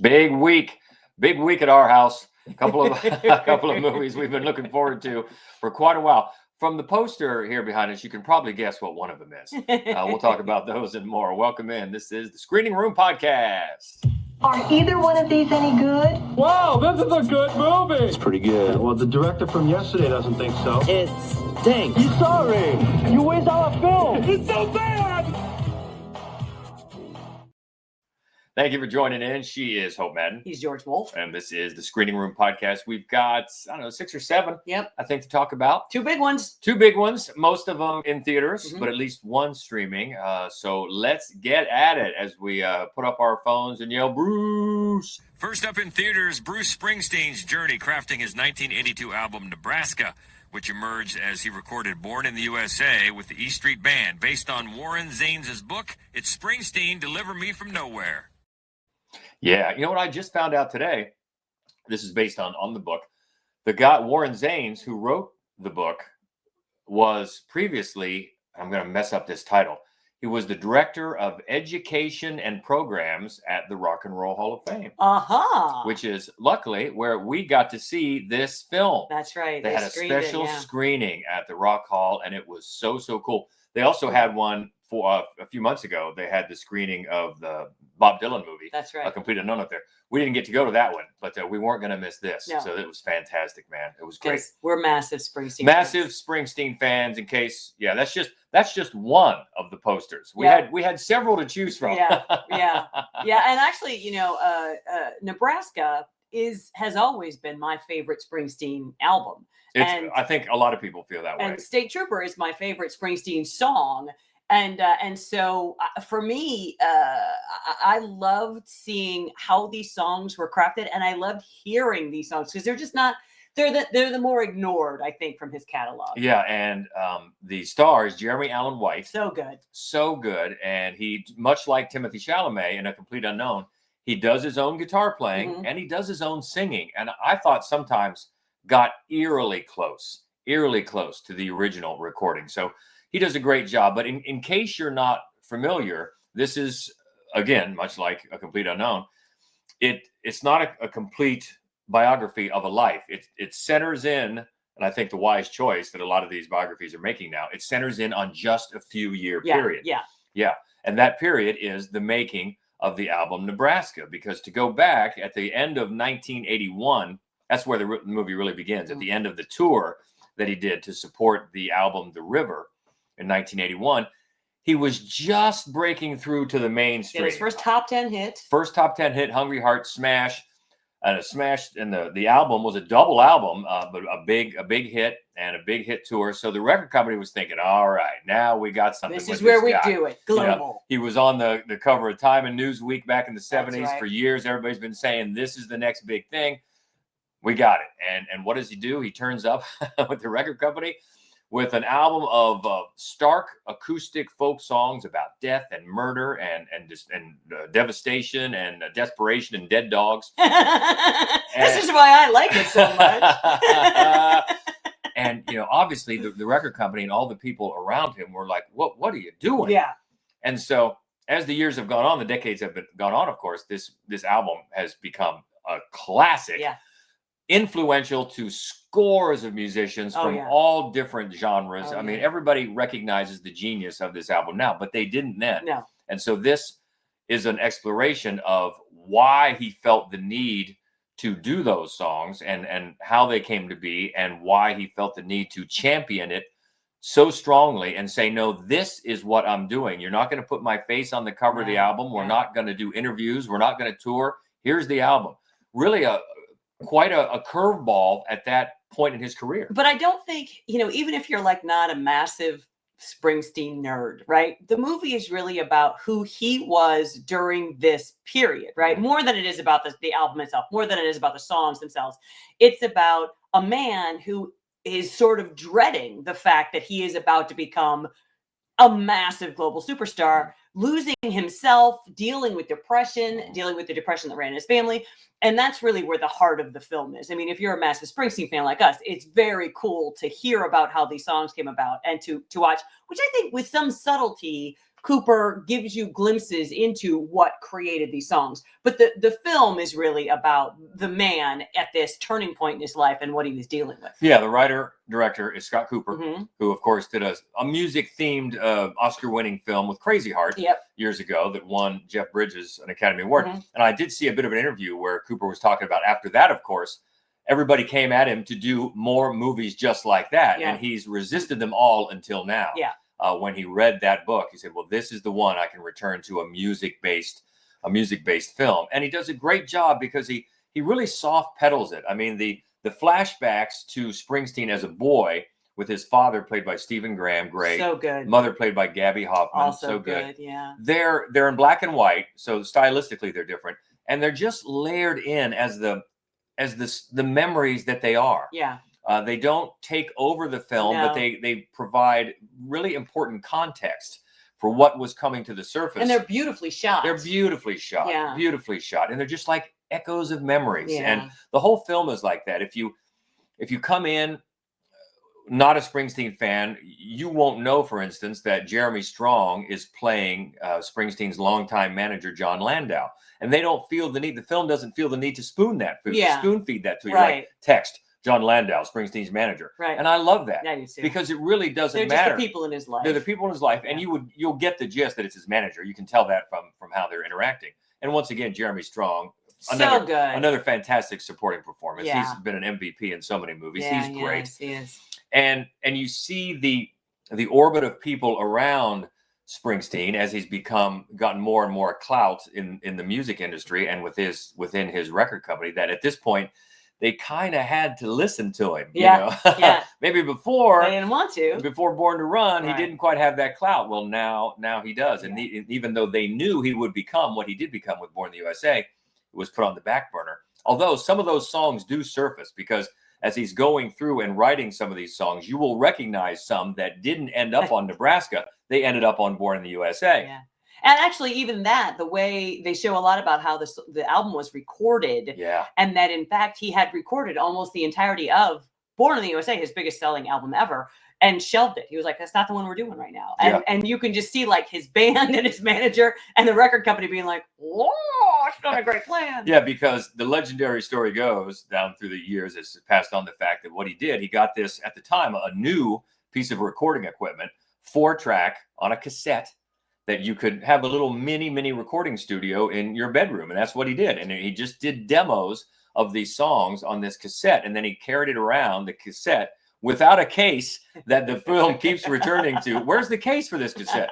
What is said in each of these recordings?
Big week at our house. A couple of movies we've been looking forward to for quite a while. From the poster here behind us, you can probably guess what one of them is. We'll talk about those and more. Welcome in. This is the Screening Room Podcast. Are either one of these any good? Wow, this is a good movie. It's pretty good. Well, the director from yesterday doesn't think so. It stinks. He's sorry. You waste our film. It's so bad. Thank you for joining in. She is Hope Madden. He's George Wolf. And this is the Screening Room Podcast. We've got, 6 or 7, I think, to talk about. Two big ones. Most of them in theaters, but at least one streaming. So let's get at it as we put up our phones and yell, Bruce. First up in theaters, Bruce Springsteen's journey crafting his 1982 album, Nebraska, which emerged as he recorded Born in the USA with the E Street Band. Based on Warren Zanes' book, it's Springsteen, Deliver Me From Nowhere. Yeah, you know what I just found out today? This is based on the book. The guy, Warren Zanes, who wrote the book, was previously, I'm going to mess up this title, he was the director of education and programs at the Rock and Roll Hall of Fame. Which is, luckily, where we got to see this film. That's right. They had a special screening at the Rock Hall, and it was so cool. They also had one for a few months ago. They had the screening of the Bob Dylan movie. That's right. A Complete Unknown up there. We didn't get to go to that one, but we weren't going to miss this. No. So it was fantastic, man. It was great. We're massive Springsteen Springsteen fans. In case, that's just one of the posters. We had several to choose from. Yeah. And actually, Nebraska has always been my favorite Springsteen album. I think a lot of people feel that way. And State Trooper is my favorite Springsteen song. And so for me, I loved seeing how these songs were crafted, and I loved hearing these songs because they're just not. They're the more ignored, I think, from his catalog. Yeah, and the star is Jeremy Allen White. So good, and he, much like Timothée Chalamet in A Complete Unknown, he does his own guitar playing and he does his own singing, and I thought sometimes got eerily close to the original recording. So he does a great job. But in case you're not familiar, this is, again, much like A Complete Unknown, it's not a complete biography of a life. It centers in, and I think the wise choice that a lot of these biographies are making now, it centers in on just a few year period. Yeah. And that period is the making of the album Nebraska, because to go back at the end of 1981, that's where the movie really begins, at the end of the tour that he did to support the album The River in 1981. He was just breaking through to the mainstream. His first top 10 hit. Hungry Heart, smash. And it smashed, and the album was a double album, but a big hit and a big hit tour. So the record company was thinking, all right, now we got something. This is where we do it. Global. He was on the cover of Time and Newsweek back in the 70s. For years. Everybody's been saying this is the next big thing. We got it. And what does he do? He turns up with the record company with an album of stark acoustic folk songs about death and murder and devastation and desperation and dead dogs. This is why I like it so much. And obviously the record company and all the people around him were like, "What are you doing?" Yeah. And so as the years have gone on, the decades have gone on. Of course, this album has become a classic. Yeah. Influential to scores of musicians from all different genres. I mean, everybody recognizes the genius of this album now, but they didn't then. No. And so this is an exploration of why he felt the need to do those songs and how they came to be, and why he felt the need to champion it so strongly and say, no, this is what I'm doing. You're not going to put my face on the cover of the album. We're not going to do interviews. We're not going to tour. Here's the album. Really quite a curveball at that point in his career. But I don't think, even if you're like not a massive Springsteen nerd, right? The movie is really about who he was during this period, right? More than it is about the album itself, more than it is about the songs themselves. It's about a man who is sort of dreading the fact that he is about to become a massive global superstar, losing himself, dealing with the depression that ran in his family. And that's really where the heart of the film is. I mean, if you're a massive Springsteen fan like us, it's very cool to hear about how these songs came about and to watch, which I think with some subtlety Cooper gives you glimpses into what created these songs. But the film is really about the man at this turning point in his life and what he was dealing with. Yeah, the writer-director is Scott Cooper, Mhm. who, of course, did a music-themed Oscar-winning film with Crazy Heart years ago that won Jeff Bridges an Academy Award. Mhm. And I did see a bit of an interview where Cooper was talking about after that, of course, everybody came at him to do more movies just like that. Yeah. And he's resisted them all until now. Yeah. When he read that book, he said, well, this is the one I can return to a music-based film. And he does a great job because he really soft pedals it. I mean, the flashbacks to Springsteen as a boy with his father played by Stephen Graham, great. So good. Mother played by Gabby Hoffman, Also so good. Yeah. They're in black and white, so stylistically they're different, and they're just layered in as the memories that they are. Yeah. They don't take over the film, but they provide really important context for what was coming to the surface. And they're beautifully shot. They're beautifully shot. Yeah. Beautifully shot. And they're just like echoes of memories. Yeah. And the whole film is like that. If you come in not a Springsteen fan, you won't know, for instance, that Jeremy Strong is playing Springsteen's longtime manager, John Landau. And they don't feel the need, the film doesn't feel the need to spoon feed that to you. Right. Like text, John Landau, Springsteen's manager. Right. And I love that. I do too. Because it really doesn't They're matter. just the people in his life. They're the people in his life. Yeah. And you'll get the gist that it's his manager. You can tell that from how they're interacting. And once again, Jeremy Strong, another fantastic supporting performance. Yeah. He's been an MVP in so many movies. Yeah, He's great. Yes, he is. And you see the orbit of people around Springsteen as he's gotten more and more clout in the music industry and within his record company, that at this point they kind of had to listen to him. Yeah. You know? Yeah. Maybe before They didn't want to. Before Born to Run, Right. he didn't quite have that clout. Well, now he does. And even though they knew he would become what he did become with Born in the USA, it was put on the back burner. Although some of those songs do surface, because as he's going through and writing some of these songs, you will recognize some that didn't end up on Nebraska. They ended up on Born in the USA. Yeah. And actually, even that, the way they show a lot about how the album was recorded, Yeah. and that in fact he had recorded almost the entirety of Born in the USA, his biggest selling album ever, and shelved it. He was like, "That's not the one we're doing right now." And you can just see like his band and his manager and the record company being like, "Whoa, it's not a great plan." Yeah, because the legendary story goes down through the years, it's passed on the fact that what he did, he got this at the time, a new piece of recording equipment, 4-track on a cassette, that you could have a little mini recording studio in your bedroom. And that's what he did. And he just did demos of these songs on this cassette. And then he carried it around, the cassette, without a case that the film keeps returning to. Where's the case for this cassette?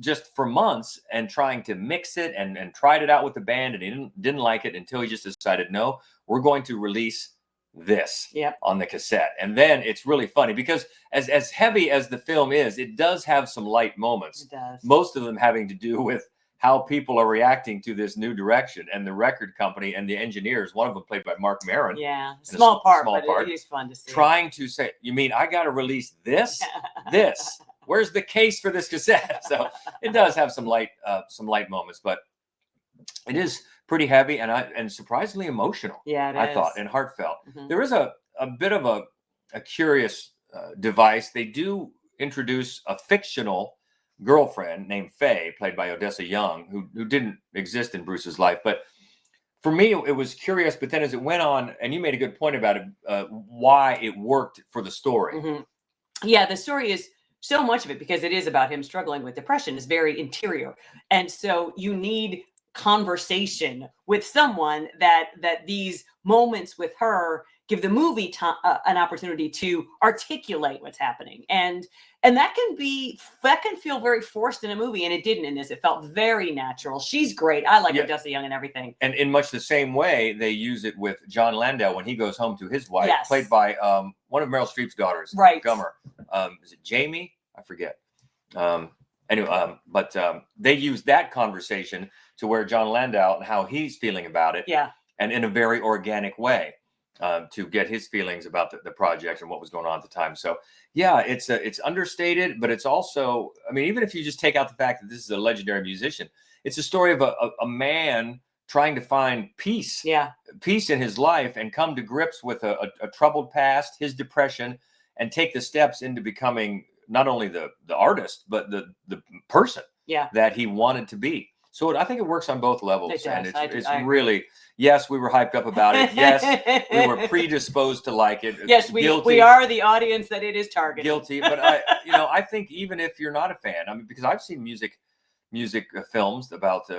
Just for months, and trying to mix it and tried it out with the band. And he didn't like it until he just decided, no, we're going to release this on the cassette. And then it's really funny because as heavy as the film is, it does have some light moments. It does. Most of them having to do with how people are reacting to this new direction, and the record company and the engineers, one of them played by Mark Maron. Yeah. Small part, but part. It is fun to see. Trying to say, you mean I got to release this? This? Where's the case for this cassette? So it does have some light moments, but it is pretty heavy and surprisingly emotional. Yeah, it I is. thought, and heartfelt. Mhm. There is a bit of a curious device. They do introduce a fictional girlfriend named Faye, played by Odessa Young, who didn't exist in Bruce's life. But for me, it was curious. But then as it went on, and you made a good point about it, why it worked for the story. Mhm. Yeah, the story is so much of it, because it is about him struggling with depression, is very interior. And so you need conversation with someone that these moments with her give the movie an opportunity to articulate what's happening. And that can feel very forced in a movie, and it didn't in this. It felt very natural. She's great. I like Odessa Young and everything. And in much the same way, they use it with John Landau when he goes home to his wife, Yes. played by one of Meryl Streep's daughters, Right. Gummer. Is it Jamie? I forget. Anyway, but they use that conversation to where John Landau and how he's feeling about it. Yeah. And in a very organic way to get his feelings about the project and what was going on at the time. So yeah, it's understated, but it's also, I mean, even if you just take out the fact that this is a legendary musician, it's a story of a man trying to find peace in his life and come to grips with a troubled past, his depression, and take the steps into becoming not only the artist, but the person Yeah. that he wanted to be. So I think it works on both levels. It And does. it's I agree. really, yes, we were hyped up about it. Yes, we were predisposed to like it. Yes, we are the audience that it is targeted. Guilty. But I think even if you're not a fan, I mean, because I've seen music films about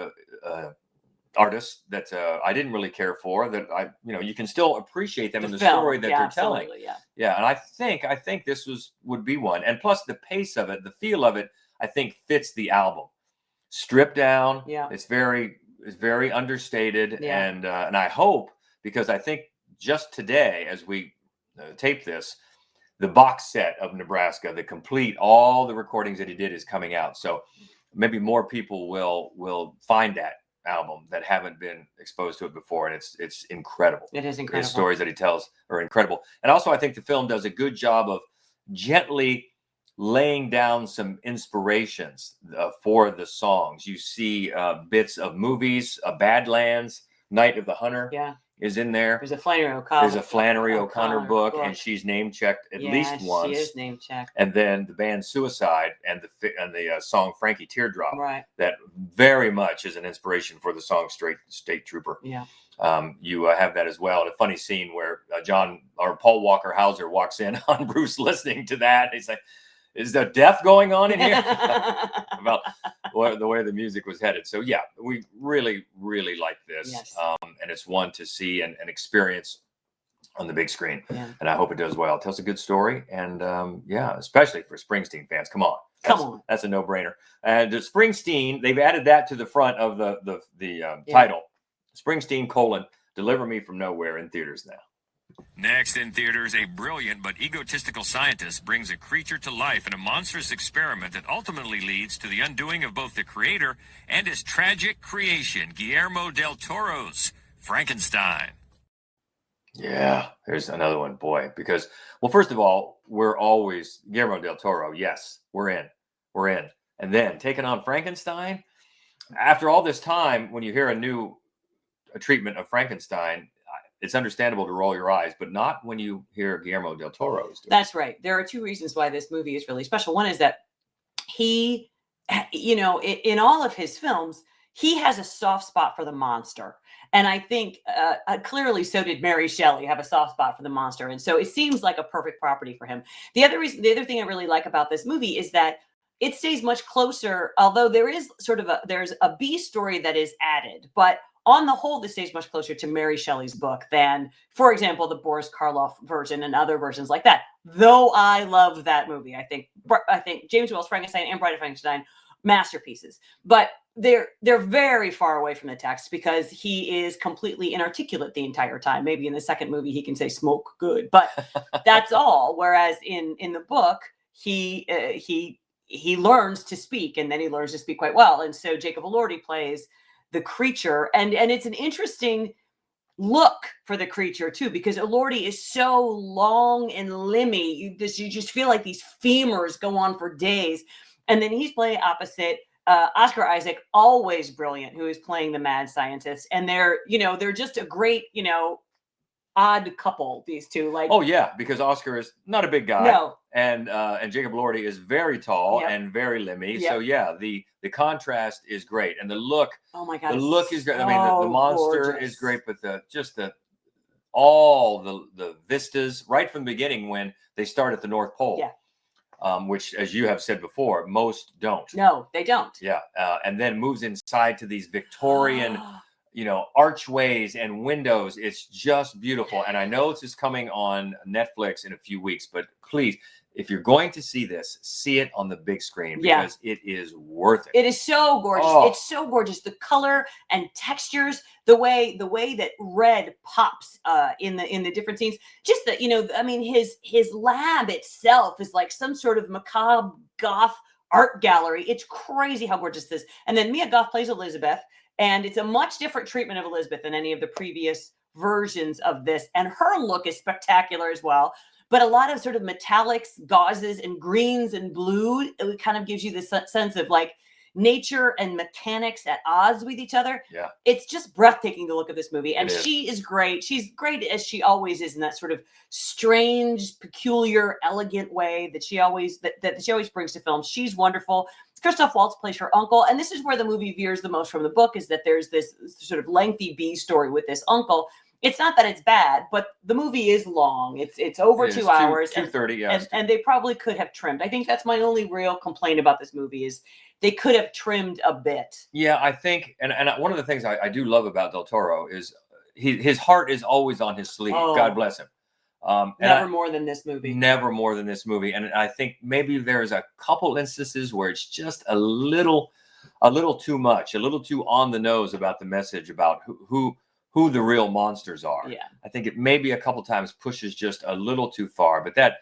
artists that I didn't really care for, that you can still appreciate them in the film, story that they're telling. Yeah. And I think this would be one. And plus the pace of it, the feel of it, I think fits the album. Stripped down. Yeah. It's very understated. Yeah. And I hope, because I think just today, as we tape this, the box set of Nebraska, all the recordings that he did is coming out. So maybe more people will find that album that haven't been exposed to it before. And it's incredible. It is incredible. The stories that he tells are incredible. And also I think the film does a good job of gently laying down some inspirations for the songs. You see bits of movies, Badlands, Night of the Hunter is in there. There's a Flannery O'Connor book, and she's name checked at least once. She is name checked. And then the band Suicide and the song Frankie Teardrop, right? That very much is an inspiration for the song State Trooper. Yeah. You have that as well. And a funny scene where Paul Walker Hauser walks in on Bruce listening to that. He's like, is there death going on in here? About the way the music was headed. So yeah, we really, really like this. Yes. And it's one to see and experience on the big screen. Yeah. And I hope it does well. It tells a good story. And especially for Springsteen fans. Come on. That's a no-brainer. And Springsteen, they've added that to the front of the title. Springsteen: Deliver Me From Nowhere, in theaters now. Next in theaters, a brilliant but egotistical scientist brings a creature to life in a monstrous experiment that ultimately leads to the undoing of both the creator and his tragic creation, Guillermo del Toro's Frankenstein. Yeah, there's another one, boy. Because, well, first of all, we're always Guillermo del Toro. Yes, we're in. And then taking on Frankenstein. After all this time, when you hear a treatment of Frankenstein, it's understandable to roll your eyes, but not when you hear Guillermo del Toro. That's right. There are two reasons why this movie is really special. One is that he, in all of his films, he has a soft spot for the monster. And I think clearly so did Mary Shelley have a soft spot for the monster. And so it seems like a perfect property for him. The other thing I really like about this movie is that it stays much closer, although there is there's a B story that is added, but on the whole, this stays much closer to Mary Shelley's book than, for example, the Boris Karloff version and other versions like that. Though I love that movie. I think James Whale's Frankenstein and Bride of Frankenstein, masterpieces. But they're very far away from the text because he is completely inarticulate the entire time. Maybe in the second movie he can say "smoke good," but that's all. Whereas in the book, he learns to speak, and then he learns to speak quite well. And so Jacob Elordi plays the creature, and it's an interesting look for the creature too, because Elordi is so long and limby. You just feel like these femurs go on for days. And then he's playing opposite Oscar Isaac, always brilliant, who is playing the mad scientist. And they're just a great, odd couple, these two. Like, oh yeah, because Oscar is not a big guy. No. And Jacob Elordi is very tall and very limby. Yep. So yeah, the contrast is great. And the look, oh my God, the look is great. So I mean, the monster gorgeous. is great, but all the vistas right from the beginning when they start at the North Pole. Yeah. Which, as you have said before, most don't. No, they don't. Yeah. And then moves inside to these Victorian archways and windows. It's just beautiful. And I know this is coming on Netflix in a few weeks, but please, if you're going to see this, see it on the big screen because it is worth it. It is so gorgeous. Oh. It's so gorgeous. The color and textures, the way that red pops in the different scenes. Just that, his lab itself is like some sort of macabre goth art gallery. It's crazy how gorgeous this is. And then Mia Goth plays Elizabeth, and it's a much different treatment of Elizabeth than any of the previous versions of this. And her look is spectacular as well. But a lot of sort of metallics, gauzes, and greens and blue. It kind of gives you this sense of like, nature and mechanics at odds with each other. Yeah. It's just breathtaking to look at this movie. And It is. she is great. She's great as she always is in that sort of strange, peculiar, elegant way that she always brings to film. She's wonderful. Christoph Waltz plays her uncle. And this is where the movie veers the most from the book, is that there's this sort of lengthy B story with this uncle. It's not that it's bad, but the movie is long. It's over 2 hours. 2:30, yeah. And they probably could have trimmed. I think that's my only real complaint about this movie is they could have trimmed a bit. Yeah, I think, and one of the things I do love about Del Toro is his heart is always on his sleeve. Oh. God bless him. Never more than this movie. Never more than this movie. And I think maybe there's a couple instances where it's just a little too much, a little too on the nose about the message about who the real monsters are. Yeah. I think it maybe a couple times pushes just a little too far, but that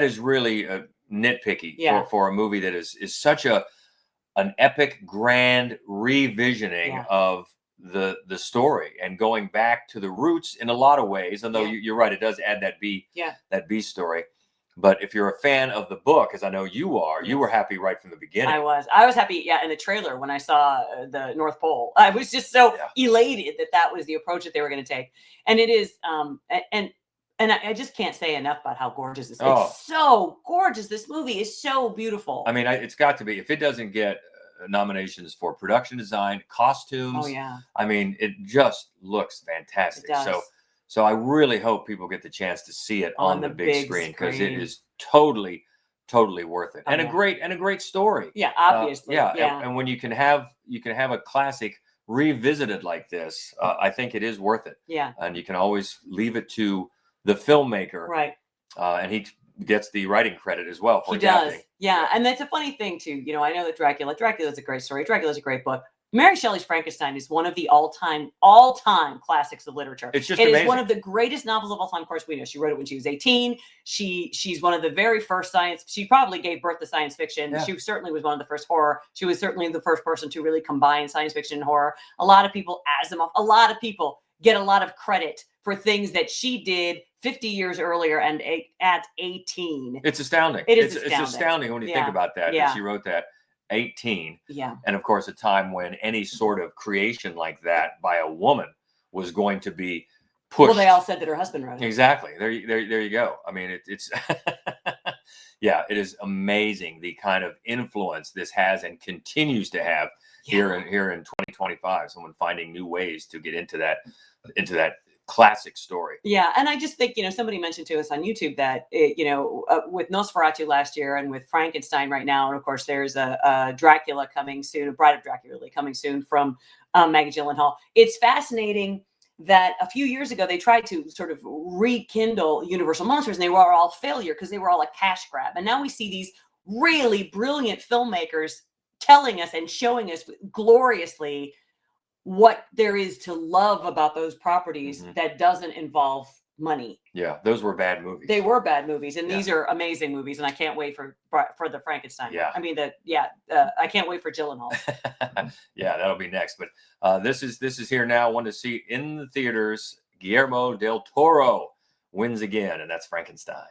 is really nitpicky for a movie that is such an epic, grand revisioning of the story and going back to the roots in a lot of ways. Although you're right, it does add that B story. But if you're a fan of the book, as I know you are, you were happy right from the beginning. I was happy. Yeah. In the trailer, when I saw the North Pole, I was just so elated that was the approach that they were going to take. And it is, and I just can't say enough about how gorgeous this is. It's so gorgeous. This movie is so beautiful. I mean, it's got to be, if it doesn't get nominations for production design, costumes. Oh yeah. I mean, it just looks fantastic. It does. So I really hope people get the chance to see it on the big screen, because it is totally worth it. And a great story. Yeah, obviously. And when you can have a classic revisited like this, I think it is worth it. Yeah. And you can always leave it to the filmmaker. Right. And he gets the writing credit as well for he adapting. does. Yeah. And that's a funny thing too. You know, I know that Dracula's a great story. Dracula's a great book. Mary Shelley's Frankenstein is one of the all-time classics of literature. It's just amazing. It is one of the greatest novels of all time. Of course, we know she wrote it when she was 18. She's one of the very first she probably gave birth to science fiction. Yeah. She certainly was one of the first horror. She was certainly the first person to really combine science fiction and horror. A lot of people, Asimov, a lot of people get a lot of credit for things that she did 50 years earlier and at 18. It's astounding. It's astounding when you think about that. That she wrote that 18. Yeah. And of course, a time when any sort of creation like that by a woman was going to be pushed. Well, they all said that her husband wrote it. Exactly. There you go. I mean, it's yeah, it is amazing the kind of influence this has and continues to have here in 2025. Someone finding new ways to get into that classic story. Yeah. And I just think, somebody mentioned to us on YouTube that, with Nosferatu last year and with Frankenstein right now, and of course there's a Dracula coming soon, a Bride of Dracula coming soon from Maggie Gyllenhaal. It's fascinating that a few years ago they tried to sort of rekindle Universal Monsters and they were all failure because they were all a cash grab. And now we see these really brilliant filmmakers telling us and showing us gloriously what there is to love about those properties that doesn't involve money. Yeah, those were bad movies. They were bad movies, and these are amazing movies, and I can't wait for the Frankenstein. Yeah. I mean I can't wait for Gyllenhaal. Yeah, that'll be next. But this is here now. One to see in the theaters. Guillermo del Toro wins again, and that's Frankenstein.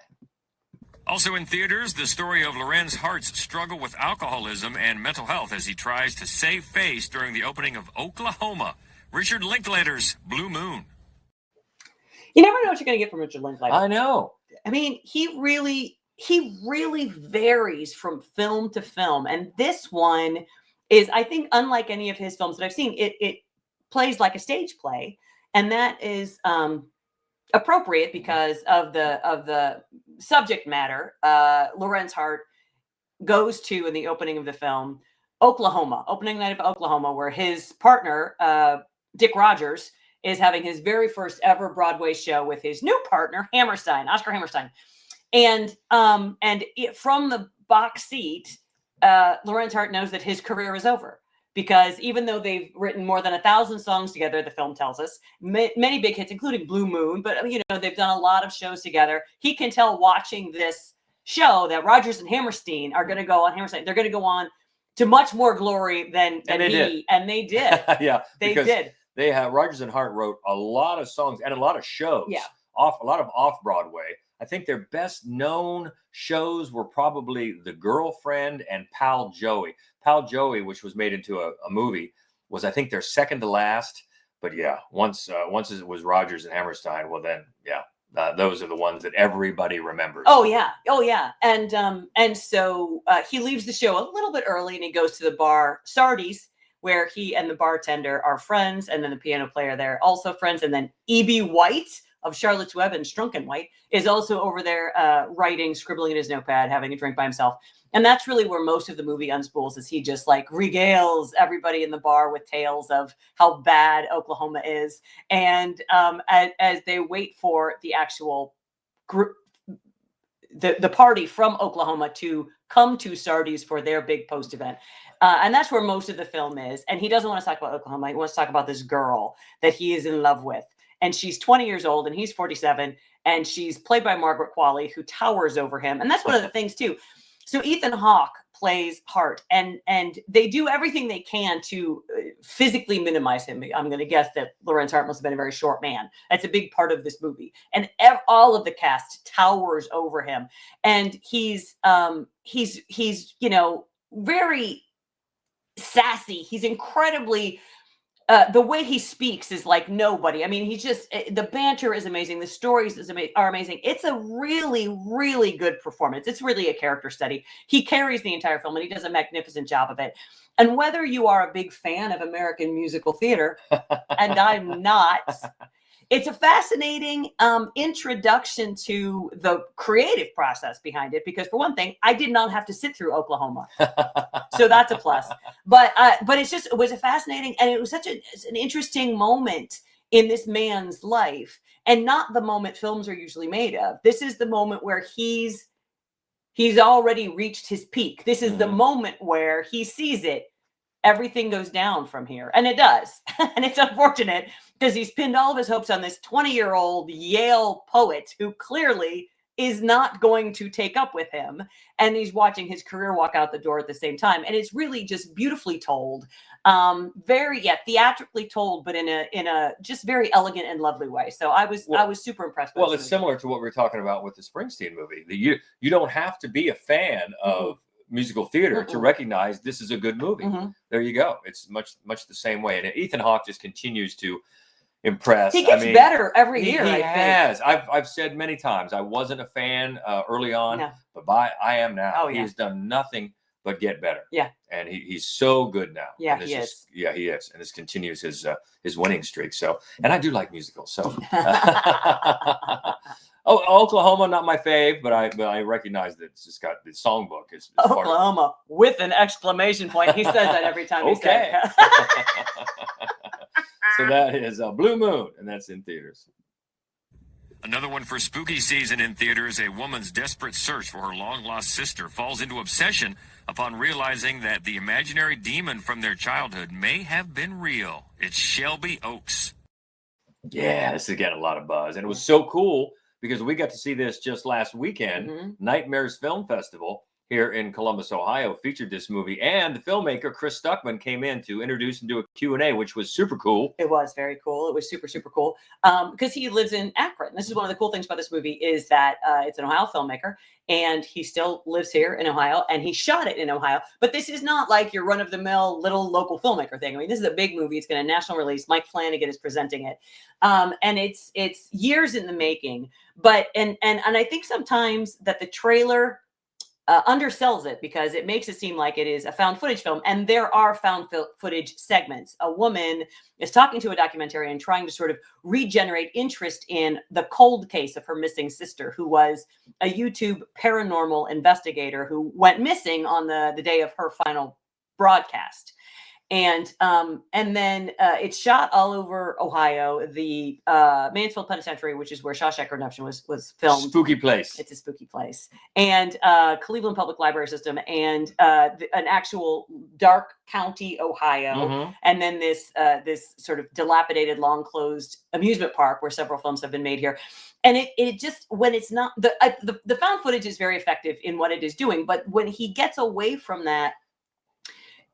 Also in theaters, the story of Lorenz Hart's struggle with alcoholism and mental health as he tries to save face during the opening of Oklahoma. Richard Linklater's Blue Moon. You never know what you're going to get from Richard Linklater. I know. I mean, he really varies from film to film. And this one is, I think, unlike any of his films that I've seen, it plays like a stage play. And that is appropriate because of the subject matter. Lorenz Hart goes to, in the opening of the film, opening night of Oklahoma, where his partner, Dick Rogers, is having his very first ever Broadway show with his new partner, Oscar Hammerstein. And from the box seat, Lorenz Hart knows that his career is over. Because even though they've written more than 1,000 songs together, the film tells us, many big hits, including Blue Moon, but they've done a lot of shows together. He can tell watching this show that Rogers and Hammerstein are going to go on. They're going to go on to much more glory than he did. And they did. Yeah, they did. Rogers and Hart wrote a lot of songs and a lot of shows. Yeah, a lot of off Broadway. I think their best known shows were probably The Girlfriend and Pal Joey. Pal Joey, which was made into a movie, was I think their second to last. But yeah, once it was Rodgers and Hammerstein, well then, yeah, those are the ones that everybody remembers. Oh yeah. And so he leaves the show a little bit early, and he goes to the bar Sardi's, where he and the bartender are friends, and then the piano player there also friends, and then E.B. White of Charlotte's Web and Strunken White is also over there writing, scribbling in his notepad, having a drink by himself. And that's really where most of the movie unspools, is he just like regales everybody in the bar with tales of how bad Oklahoma is. And as they wait for the actual group, the party from Oklahoma to come to Sardi's for their big post event. And that's where most of the film is. And he doesn't want to talk about Oklahoma. He wants to talk about this girl that he is in love with. And she's 20 years old and he's 47. And she's played by Margaret Qualley, who towers over him. And that's one of the things too. So Ethan Hawke plays Hart, and they do everything they can to physically minimize him. I'm going to guess that Lorenz Hart must have been a very short man. That's a big part of this movie. And all of the cast towers over him. And he's you know, very sassy. He's incredibly the way he speaks is like nobody. I mean, he's just, the banter is amazing. The stories are amazing. It's a really, really good performance. It's really a character study. He carries the entire film, and he does a magnificent job of it. And whether you are a big fan of American musical theater, and I'm not, it's a fascinating introduction to the creative process behind it. Because for one thing, I did not have to sit through Oklahoma, so that's a plus. But it was a fascinating, and it was such an interesting moment in this man's life, and not the moment films are usually made of. This is the moment where he's already reached his peak. This is the moment where he sees it. Everything goes down from here. And it does. And it's unfortunate because he's pinned all of his hopes on this 20-year-old Yale poet who clearly is not going to take up with him. And he's watching his career walk out the door at the same time. And it's really just beautifully told. Very theatrically told, but in a just very elegant and lovely way. So I was super impressed. Well, it's similar to what we were talking about with the Springsteen movie. You don't have to be a fan of musical theater to recognize this is a good movie. There you go. It's much the same way. And Ethan Hawke just continues to impress. He gets better every year. He has. I've said many times I wasn't a fan early on, but I am now. Oh, he has done nothing but get better. Yeah. And he's so good now. Yeah, and he is. Yeah, he is. And this continues his winning streak. So, and I do like musicals. So Oklahoma, not my fave, but I recognize that it's just got the songbook is Oklahoma with an exclamation point. He says that every time he says it. So that is Blue Moon, and that's in theaters. Another one for spooky season in theaters. A woman's desperate search for her long-lost sister falls into obsession upon realizing that the imaginary demon from their childhood may have been real. It's Shelby Oaks. Yeah, this is getting a lot of buzz. And it was so cool because we got to see this just last weekend. Nightmares Film Festival here in Columbus, Ohio, featured this movie. And the filmmaker, Chris Stuckman, came in to introduce and do a Q&A, which was super cool. It was very cool. It was super, super cool. Because he lives in Akron. This is one of the cool things about this movie is that it's an Ohio filmmaker. And he still lives here in Ohio. And he shot it in Ohio. But this is not like your run-of-the-mill little local filmmaker thing. I mean, this is a big movie. It's going to national release. Mike Flanagan is presenting it. And it's years in the making. But and I think sometimes that the trailer undersells it because it makes it seem like it is a found footage film. And there are found footage segments. A woman is talking to a documentarian trying to sort of regenerate interest in the cold case of her missing sister, who was a YouTube paranormal investigator who went missing on the day of her final broadcast. And then it's shot all over Ohio. The Mansfield Penitentiary, which is where Shawshank Redemption was filmed. Spooky place. It's a spooky place. And Cleveland Public Library System, and an actual dark county, Ohio. And then this sort of dilapidated, long closed amusement park where several films have been made here. And it just, when it's not, the found footage is very effective in what it is doing. But when he gets away from that,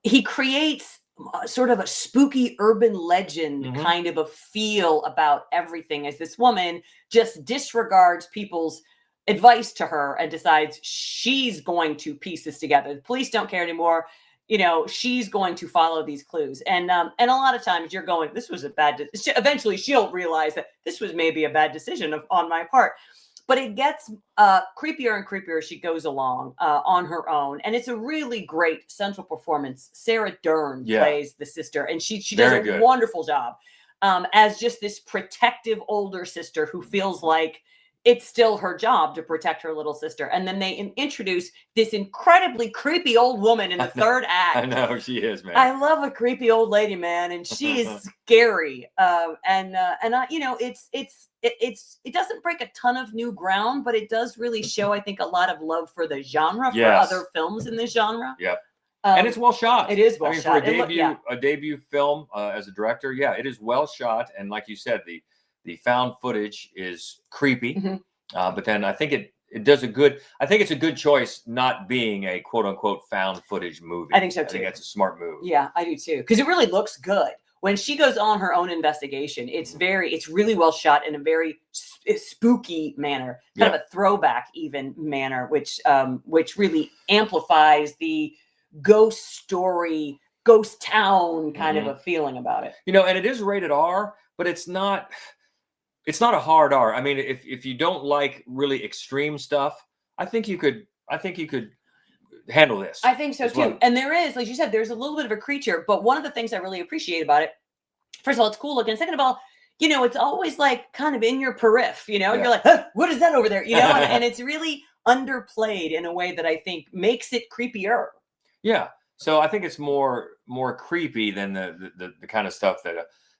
he creates sort of a spooky urban legend kind of a feel about everything, as this woman just disregards people's advice to her and decides she's going to piece this together. The police don't care anymore. She's going to follow these clues. And a lot of times you're going, this was a bad eventually she'll realize that this was maybe a bad decision on my part. But it gets creepier and creepier as she goes along on her own. And it's a really great central performance. Sarah Dern plays the sister, and she does a wonderful job as just this protective older sister who feels like it's still her job to protect her little sister. And then they introduce this incredibly creepy old woman in the third act. I know, she is, man. I love a creepy old lady, man, and she is scary. It doesn't break a ton of new ground, but it does really show, I think, a lot of love for the genre, for other films in this genre. Yep. And it's well shot. It is well shot. For a debut film as a director, it is well shot. And like you said, the found footage is creepy, but then I think it does I think it's a good choice not being a quote unquote found footage movie. I think so too. I think that's a smart move. Yeah, I do too. Because it really looks good. When she goes on her own investigation, it's really well shot in a very spooky manner, kind of a throwback even manner, which really amplifies the ghost story, ghost town kind of a feeling about it. And it is rated R, but it's not a hard R. I mean, if you don't like really extreme stuff, I think you could handle this. I think so too. Well. And there is, like you said, there's a little bit of a creature, but one of the things I really appreciate about it, first of all, it's cool looking. Second of all, it's always like kind of in your periph, you're like, huh, what is that over there? And it's really underplayed in a way that I think makes it creepier. Yeah. So I think it's more creepy than the kind of stuff that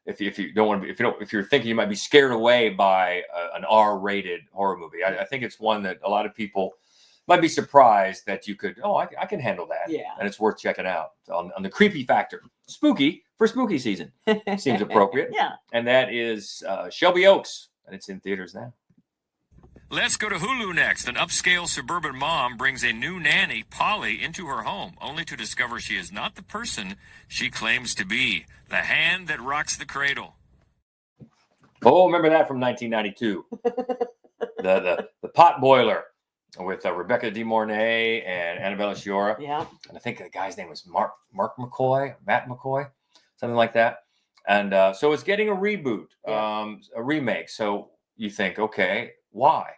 if you don't want to if you're thinking you might be scared away by an R-rated horror movie. I think it's one that a lot of people might be surprised that you could, I can handle that. Yeah. And it's worth checking out on the creepy factor. Spooky for spooky season. Seems appropriate. Yeah. And that is Shelby Oaks, and it's in theaters now. Let's go to Hulu next. An upscale suburban mom brings a new nanny, Polly, into her home, only to discover she is not the person she claims to be. The hand that rocks the cradle. Oh, remember that from 1992. the pot boiler with Rebecca De Mornay and Annabella Sciorra. Yeah. And I think the guy's name was Matt McCoy, something like that. And so it's getting a reboot, a remake. So you think, okay, why?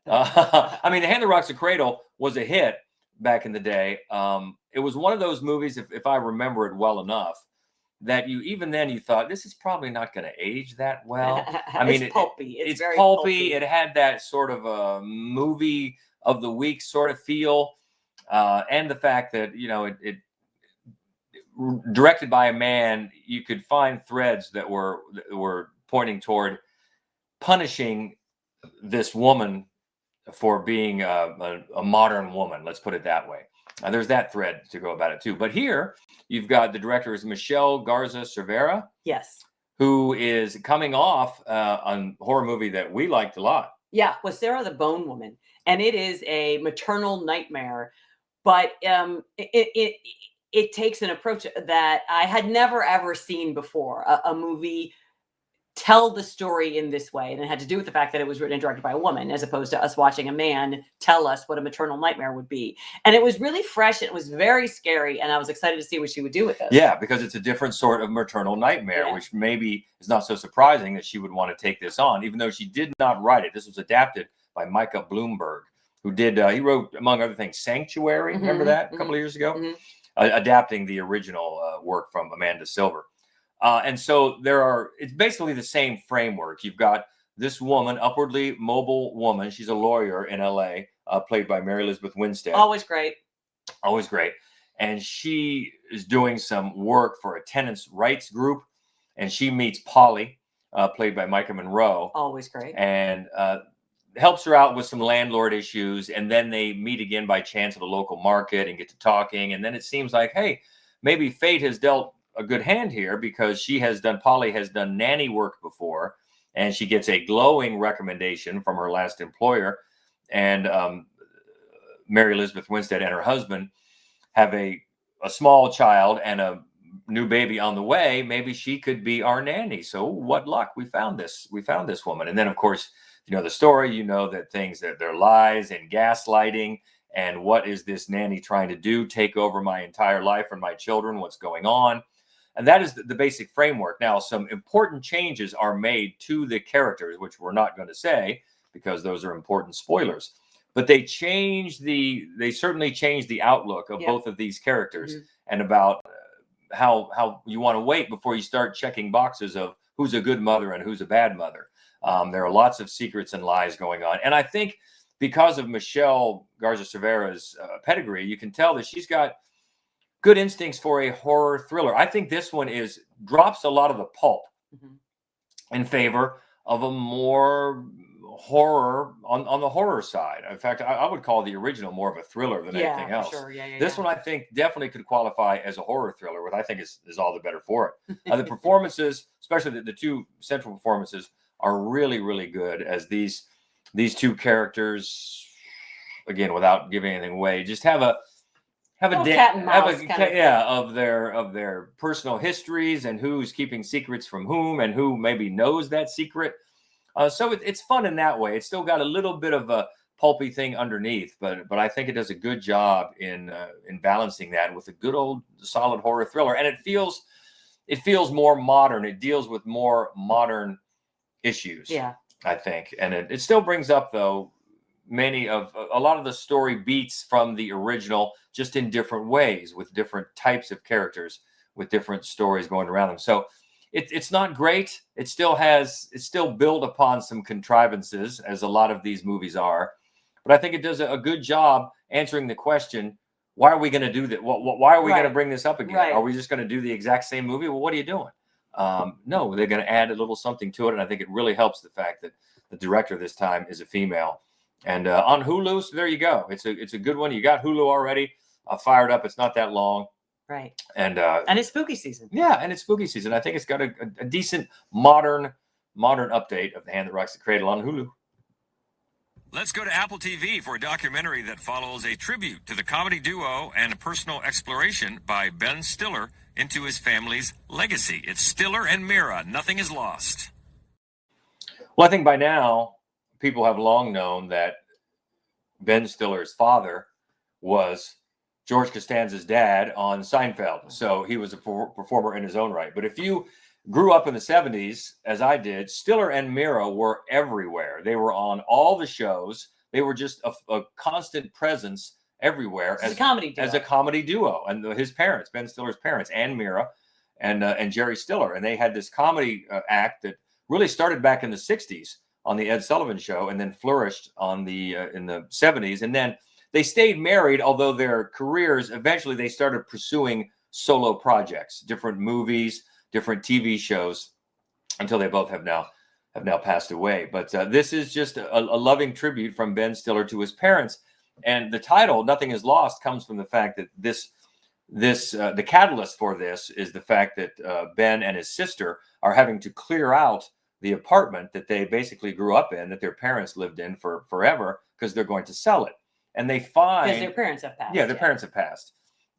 I mean, The Hand That Rocks the Cradle was a hit back in the day. It was one of those movies, if I remember it well enough, that you thought, this is probably not going to age that well. I mean, it's pulpy. It's very pulpy. It had that sort of a movie of the week sort of feel. And the fact that, it directed by a man, you could find threads that were pointing toward punishing this woman for being a modern woman. Let's put it that way. There's that thread to go about it too. But here you've got the director is Michelle Garza Cervera. Yes. Who is coming off on a horror movie that we liked a lot. Yeah, with Sarah the Bone Woman. And it is a maternal nightmare. But it takes an approach that I had never, ever seen before. A movie tell the story in this way. And it had to do with the fact that it was written and directed by a woman, as opposed to us watching a man tell us what a maternal nightmare would be. And it was really fresh. It was very scary. And I was excited to see what she would do with it. Yeah, because it's a different sort of maternal nightmare, which maybe is not so surprising that she would want to take this on, even though she did not write it. This was adapted by Micah Bloomberg, who he wrote, among other things, Sanctuary. Remember that a couple of years ago? Adapting the original work from Amanda Silver. And so it's basically the same framework. You've got this woman, upwardly mobile woman. She's a lawyer in LA, played by Mary Elizabeth Winstead. Always great. Always great. And she is doing some work for a tenants' rights group. And she meets Polly, played by Micah Monroe. Always great. And helps her out with some landlord issues. And then they meet again by chance at a local market and get to talking. And then it seems like, hey, maybe fate has dealt a good hand here, because Polly has done nanny work before, and she gets a glowing recommendation from her last employer. And Mary Elizabeth Winstead and her husband have a small child and a new baby on the way. Maybe she could be our nanny. So what luck, we found this woman. And then of course, you know the story, you know that they're lies and gaslighting. And what is this nanny trying to do? Take over my entire life and my children? What's going on? And that is the basic framework. Now, some important changes are made to the characters, which we're not going to say because those are important spoilers. But they certainly change the outlook of both of these characters, and about how you want to wait before you start checking boxes of who's a good mother and who's a bad mother. There are lots of secrets and lies going on. And I think because of Michelle Garza-Cervera's pedigree, you can tell that she's got good instincts for a horror thriller. I think this one drops a lot of the pulp in favor of a more horror on the horror side. In fact, I would call the original more of a thriller than anything else. Sure. This one I think definitely could qualify as a horror thriller, what I think is all the better for it. The performances, especially the two central performances, are really, really good as these two characters, again, without giving anything away, just have a cat and mouse of their personal histories and who's keeping secrets from whom and who maybe knows that secret. So it's fun in that way. It's still got a little bit of a pulpy thing underneath, but I think it does a good job in balancing that with a good old solid horror thriller. And it feels more modern. It deals with more modern issues. I think, and it still brings up though a lot of the story beats from the original, just in different ways with different types of characters with different stories going around them. So it's not great. It's still built upon some contrivances, as a lot of these movies are, but I think it does a good job answering the question: why are we going to do that? Why are we going to bring this up again? Are we just going to do the exact same movie? Well, what are you doing? No, they're going to add a little something to it, and I think it really helps the fact that the director this time is a female. And on Hulu, so there you go. It's a good one. You got Hulu already fired up. It's not that long. Right. And it's spooky season. Yeah, and it's spooky season. I think it's got a decent modern update of The Hand That Rocks the Cradle on Hulu. Let's go to Apple TV for a documentary that follows a tribute to the comedy duo and a personal exploration by Ben Stiller into his family's legacy. It's Stiller and Meara. Nothing is lost. Well, I think by now people have long known that Ben Stiller's father was George Costanza's dad on Seinfeld. So he was a performer in his own right. But if you grew up in the 70s, as I did, Stiller and Meara were everywhere. They were on all the shows. They were just a constant presence everywhere as a comedy duo. And his parents, Ben Stiller's parents, and Meara and Jerry Stiller. And they had this comedy act that really started back in the 60s on the Ed Sullivan Show, and then flourished in the 70s. And then they stayed married, although their careers, eventually they started pursuing solo projects, different movies, different TV shows, until they both have now passed away. But this is just a loving tribute from Ben Stiller to his parents. And the title, Nothing is Lost, comes from the fact that the catalyst for this is the fact that Ben and his sister are having to clear out the apartment that they basically grew up in, that their parents lived in for forever, because they're going to sell it. And they find, because their parents have passed. Yeah, their parents have passed.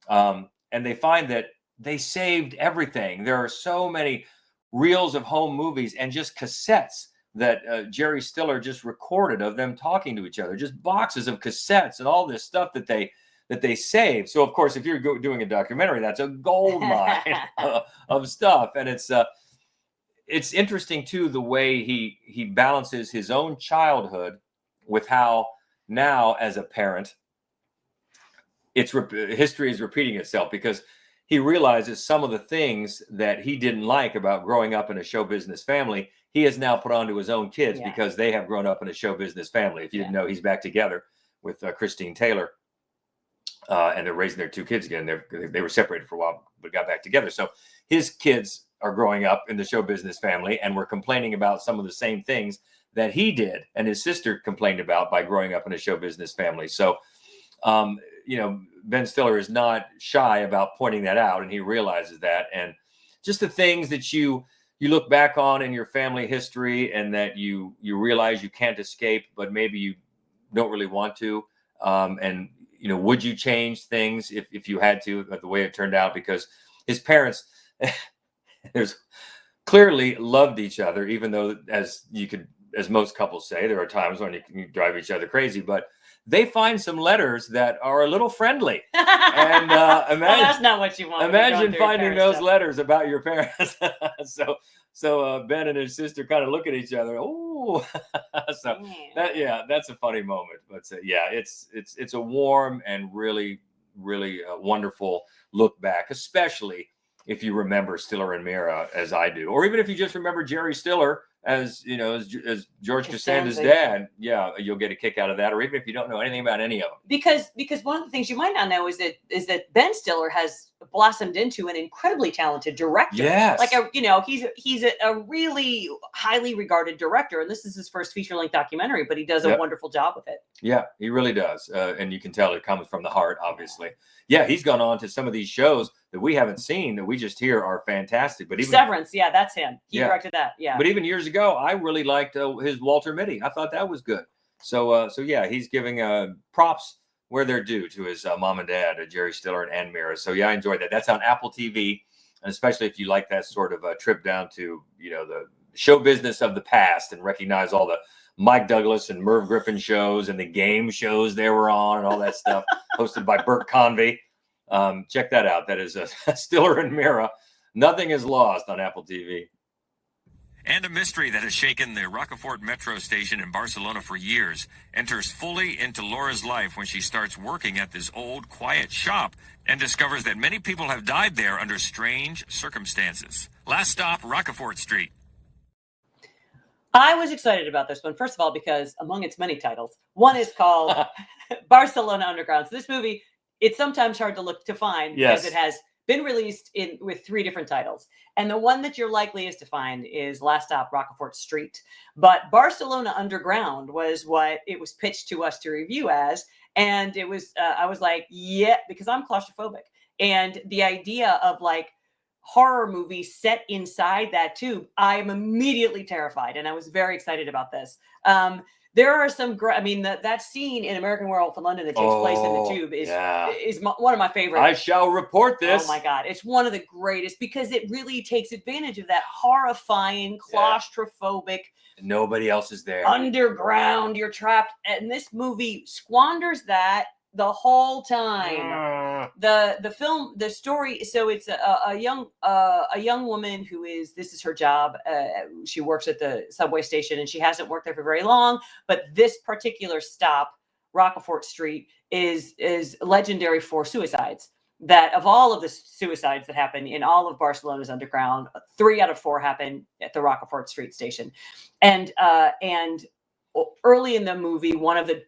And they find that they saved everything. There are so many reels of home movies and just cassettes that Jerry Stiller just recorded of them talking to each other, just boxes of cassettes and all this stuff that they saved. So of course, if you're doing a documentary, that's a gold mine of stuff. And it's interesting too, the way he balances his own childhood with how now, as a parent, history is repeating itself, because he realizes some of the things that he didn't like about growing up in a show business family, he has now put onto his own kids because they have grown up in a show business family. If you didn't know, he's back together with Christine Taylor, and they're raising their two kids again. They were separated for a while, but got back together. So his kids are growing up in the show business family, and were complaining about some of the same things that he did and his sister complained about by growing up in a show business family. So, Ben Stiller is not shy about pointing that out, and he realizes that. And just the things that you look back on in your family history, and that you realize you can't escape, but maybe you don't really want to. And would you change things if you had to, the way it turned out? Because his parents, there's clearly loved each other, even though as most couples say, there are times when you can drive each other crazy, but they find some letters that are a little friendly. And well, that's not what you want. Imagine finding those letters about your parents. So Ben and his sister kind of look at each other. Oh, so that's a funny moment. But it's a warm and really wonderful look back, especially if you remember Stiller and Meara as I do, or even if you just remember Jerry Stiller as George Costanza's dad. Yeah, you'll get a kick out of that, or even if you don't know anything about any of them. Because one of the things you might not know is that Ben Stiller has blossomed into an incredibly talented director. Yes, like he's a really highly regarded director, and this is his first feature-length documentary, but he does a wonderful job with it. Yeah, he really does, and you can tell it comes from the heart, obviously. Yeah, he's gone on to some of these shows that we haven't seen that we just hear are fantastic. But even Severance, that's him. He directed that. Yeah. But even years ago, I really liked his Walter Mitty. I thought that was good. So yeah, he's giving props where they're due to his mom and dad, Jerry Stiller and Ann Meara. So yeah, I enjoyed that. That's on Apple TV, and especially if you like that sort of trip down to the show business of the past and recognize all the Mike Douglas and Merv Griffin shows and the game shows they were on and all that stuff, hosted by Burt Convey. Check that out. That is Stiller and Meara. Nothing is lost on Apple TV. And a mystery that has shaken the Rocafort metro station in Barcelona for years enters fully into Laura's life when she starts working at this old, quiet shop and discovers that many people have died there under strange circumstances. Last stop, Rocafort Street. I was excited about this one, first of all, because among its many titles, one is called Barcelona Underground. So this movie, it's sometimes hard to find because it has been released with 3 different titles. And the one that you're likeliest to find is Last Stop, Rocafort Street. But Barcelona Underground was what it was pitched to us to review as. And it was, I was like, yeah, because I'm claustrophobic. And the idea of like horror movie set inside that tube, I am immediately terrified, and I was very excited about this. There are some that scene in American Werewolf in London that takes place in the tube is one of my favorites. I shall report this. Oh my God, it's one of the greatest because it really takes advantage of that horrifying, claustrophobic. Nobody else is there. Underground, you're trapped, and this movie squanders that the whole time. The story. So it's a young woman who this is her job. She works at the subway station, and she hasn't worked there for very long. But this particular stop, Rocafort Street, is legendary for suicides. That of all of the suicides that happen in all of Barcelona's underground, 3 out of 4 happen at the Rocafort Street station. And early in the movie, one of the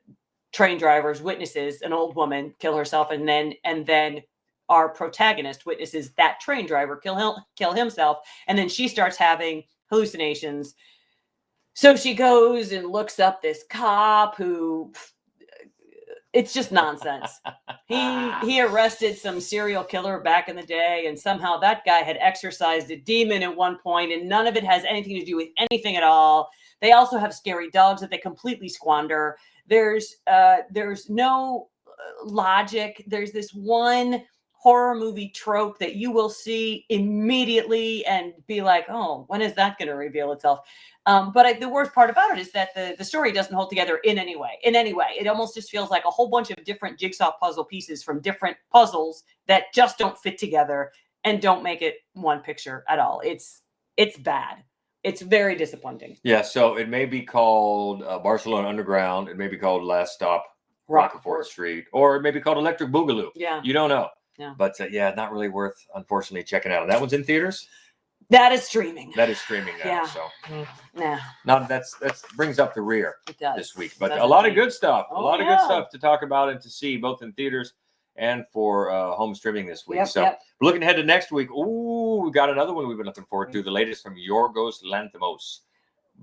train drivers witnesses an old woman kill herself, and then our protagonist witnesses that train driver kill himself, and then she starts having hallucinations. So she goes and looks up this cop who, it's just nonsense. He arrested some serial killer back in the day, and somehow that guy had exorcised a demon at one point, and none of it has anything to do with anything at all. They also have scary dogs that they completely squander. There's no logic. There's this one horror movie trope that you will see immediately and be like, oh, when is that going to reveal itself? But the worst part about it is that the story doesn't hold together in any way. It almost just feels like a whole bunch of different jigsaw puzzle pieces from different puzzles that just don't fit together and don't make it one picture at all. It's bad. It's very disappointing. Yeah, so it may be called Barcelona Underground. It may be called Last Stop, Rocafort Street, or it may be called Electric Boogaloo. Yeah, you don't know. Yeah, but not really worth, unfortunately, checking out. And that one's in theaters. That is streaming. That is streaming now. Yeah. So, nah. Not that's brings up the rear this week. But a lot of good stuff. A lot of good stuff to talk about and to see, both in theaters and for home streaming this week. We're looking ahead to next week. Ooh, we got another one we've been looking forward to. The latest from Yorgos Lanthimos,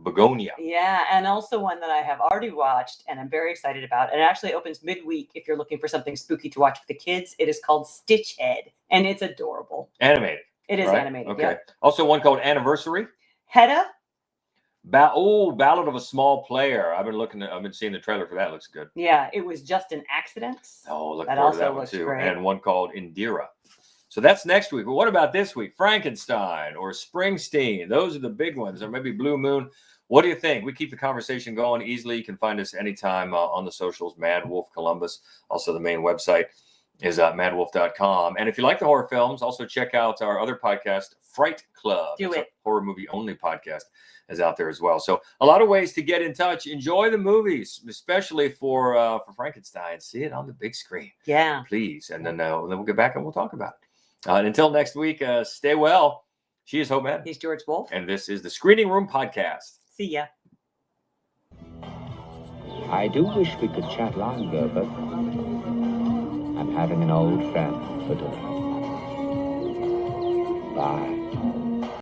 Begonia. Yeah, and also one that I have already watched and I'm very excited about. It actually opens midweek if you're looking for something spooky to watch with the kids. It is called Stitchhead, and it's adorable. Animated. It is animated. Okay. Yeah. Also one called Anniversary. Hedda. Ballad of a Small Player. I've been seeing the trailer for that. Looks good. Yeah, It Was Just an Accident. Oh, look forward to that one too. Great. And one called Indira. So that's next week. But what about this week? Frankenstein or Springsteen? Those are the big ones. Or maybe Blue Moon. What do you think? We keep the conversation going easily. You can find us anytime on the socials, MaddWolf Columbus. Also, the main website is MaddWolf.com. And if you like the horror films, also check out our other podcast, Fright Club. Do it's it. A horror movie only podcast is out there as well. So a lot of ways to get in touch. Enjoy the movies, especially for Frankenstein. See it on the big screen. Yeah. Please. And then we'll get back and we'll talk about it. And until next week, stay well. She is Hope Mann. He's George Wolf. And this is the Screening Room Podcast. See ya. I do wish we could chat longer, but I'm having an old friend for dinner. Bye.